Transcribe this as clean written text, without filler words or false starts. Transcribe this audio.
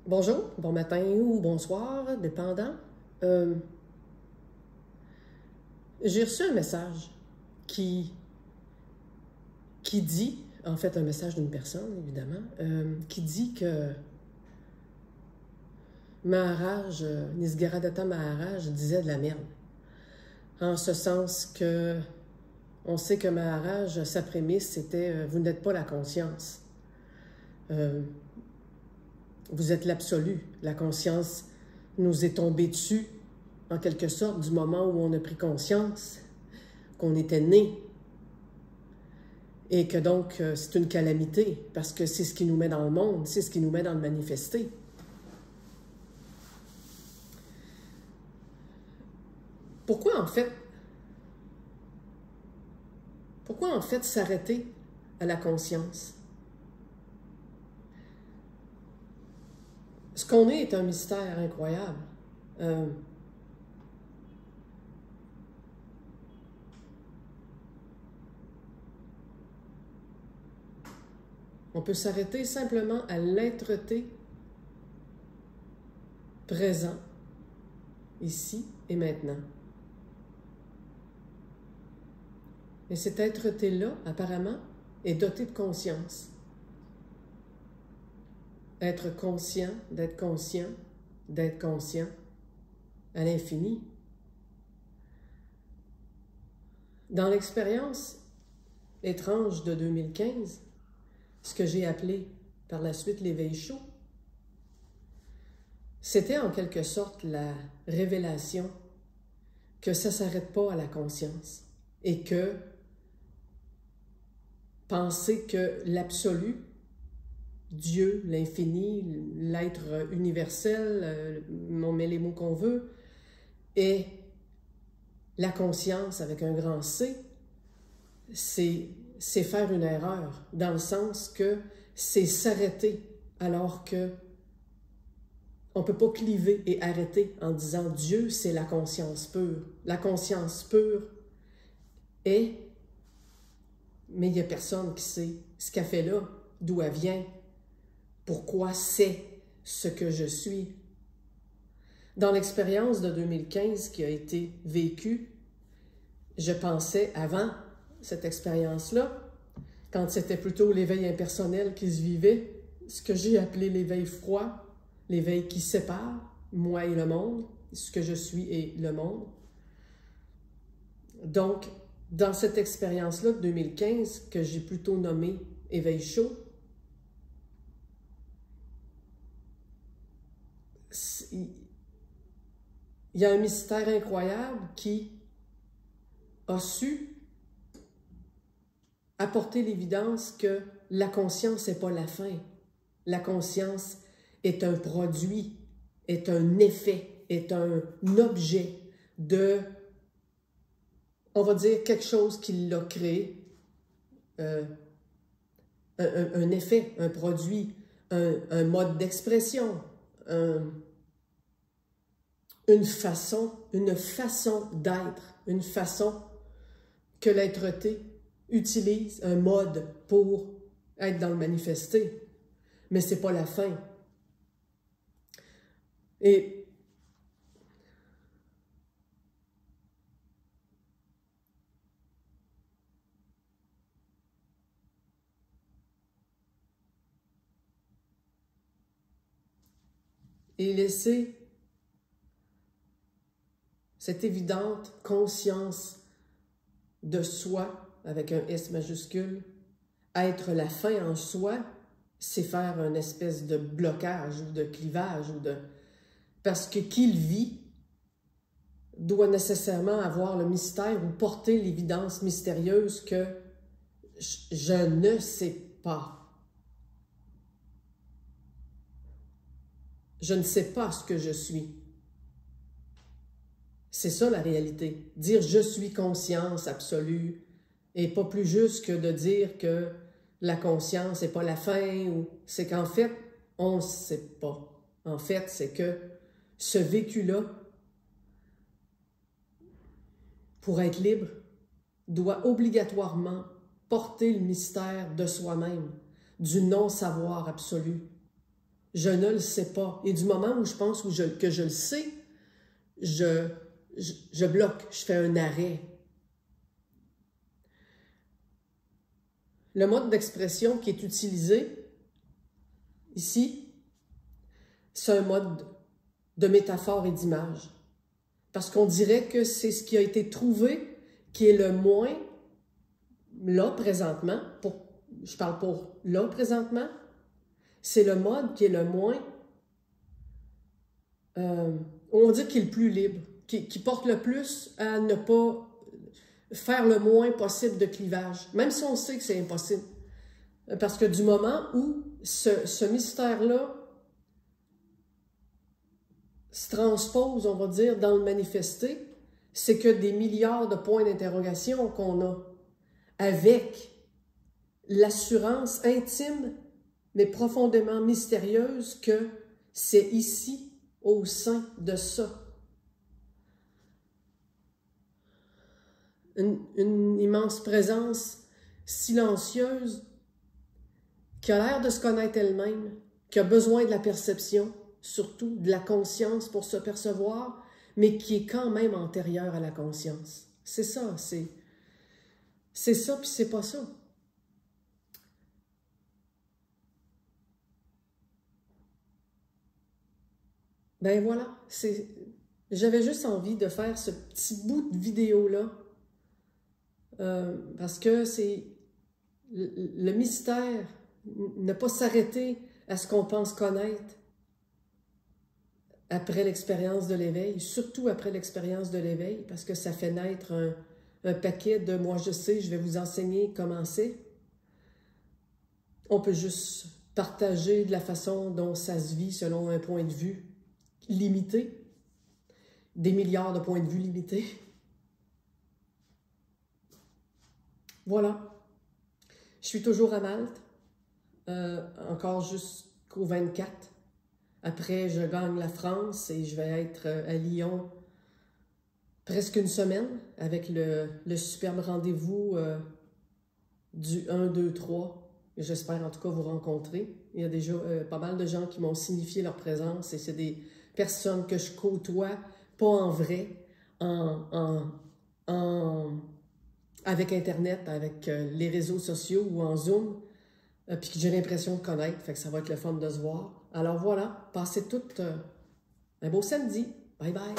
Bonjour, bon matin ou bonsoir, dépendant. J'ai reçu un message qui dit, en fait un message d'une personne évidemment, qui dit que Maharaj, Nisargadatta Maharaj disait de la merde. En ce sens que on sait que Maharaj, sa prémisse c'était vous n'êtes pas la conscience. Vous êtes l'absolu. La conscience nous est tombée dessus, en quelque sorte, du moment où on a pris conscience qu'on était né. Et que donc, c'est une calamité, parce que c'est ce qui nous met dans le monde, c'est ce qui nous met dans le manifesté. Pourquoi en fait s'arrêter à la conscience? Ce qu'on est un mystère incroyable. On peut s'arrêter simplement à l'être-té présent, ici et maintenant. Et cet être-té-là, apparemment, est doté de conscience. Être conscient, d'être conscient, d'être conscient à l'infini. Dans l'expérience étrange de 2015, ce que j'ai appelé par la suite l'éveil chaud, c'était en quelque sorte la révélation que ça ne s'arrête pas à la conscience et que penser que l'absolu, Dieu, l'infini, l'être universel, on met les mots qu'on veut, et la conscience avec un grand C, c'est faire une erreur, dans le sens que c'est s'arrêter, alors que on ne peut pas cliver et arrêter en disant Dieu, c'est la conscience pure. La conscience pure est, mais il n'y a personne qui sait ce qu'elle fait là, d'où elle vient, pourquoi c'est ce que je suis. Dans l'expérience de 2015 qui a été vécue, je pensais avant cette expérience-là, quand c'était plutôt l'éveil impersonnel qui se vivait, ce que j'ai appelé l'éveil froid, l'éveil qui sépare moi et le monde, ce que je suis et le monde. Donc, dans cette expérience-là de 2015, que j'ai plutôt nommé éveil chaud, il y a un mystère incroyable qui a su apporter l'évidence que la conscience n'est pas la fin. La conscience est un produit, est un effet, est un objet de, on va dire, quelque chose qui l'a créé, un effet, un produit, un mode d'expression, une façon d'être, une façon que l'être-té utilise, un mode pour être dans le manifesté. Mais ce n'est pas la fin. Et laisser cette évidente conscience de soi, avec un S majuscule, être la fin en soi, c'est faire une espèce de blocage ou de clivage, parce que qui le vit doit nécessairement avoir le mystère ou porter l'évidence mystérieuse que je ne sais pas. Je ne sais pas ce que je suis. C'est ça la réalité. Dire « je suis conscience absolue » et pas plus juste que de dire que la conscience n'est pas la fin, ou c'est qu'en fait, on ne sait pas. En fait, c'est que ce vécu-là, pour être libre, doit obligatoirement porter le mystère de soi-même, du non-savoir absolu. Je ne le sais pas. Et du moment où je pense que je le sais, je bloque, je fais un arrêt. Le mode d'expression qui est utilisé ici, c'est un mode de métaphore et d'image. Parce qu'on dirait que c'est ce qui a été trouvé qui est le moins, là, présentement, je parle pour là, présentement, c'est le mode qui est le moins, on va dire qui est le plus libre, qui porte le plus à ne pas faire le moins possible de clivage, même si on sait que c'est impossible. Parce que du moment où ce mystère-là se transpose, on va dire, dans le manifesté, c'est que des milliards de points d'interrogation qu'on a avec l'assurance intime, mais profondément mystérieuse que c'est ici, au sein de ça. Une immense présence silencieuse qui a l'air de se connaître elle-même, qui a besoin de la perception, surtout de la conscience pour se percevoir, mais qui est quand même antérieure à la conscience. C'est ça, c'est ça, puis c'est pas ça. Ben voilà, j'avais juste envie de faire ce petit bout de vidéo-là, parce que c'est le mystère, ne pas s'arrêter à ce qu'on pense connaître après l'expérience de l'éveil, surtout après l'expérience de l'éveil, parce que ça fait naître un paquet de « moi je sais, je vais vous enseigner comment c'est ». On peut juste partager de la façon dont ça se vit selon un point de vue limité, des milliards de points de vue limités. Voilà. Je suis toujours à Malte, encore jusqu'au 24. Après, je gagne la France et je vais être à Lyon presque une semaine avec le superbe rendez-vous du 1, 2, 3. J'espère en tout cas vous rencontrer. Il y a déjà pas mal de gens qui m'ont signifié leur présence et c'est des personnes que je côtoie, pas en vrai, avec Internet, avec les réseaux sociaux ou en Zoom, puis que j'ai l'impression de connaître, fait que ça va être le fun de se voir. Alors voilà, passez tout un beau samedi. Bye bye!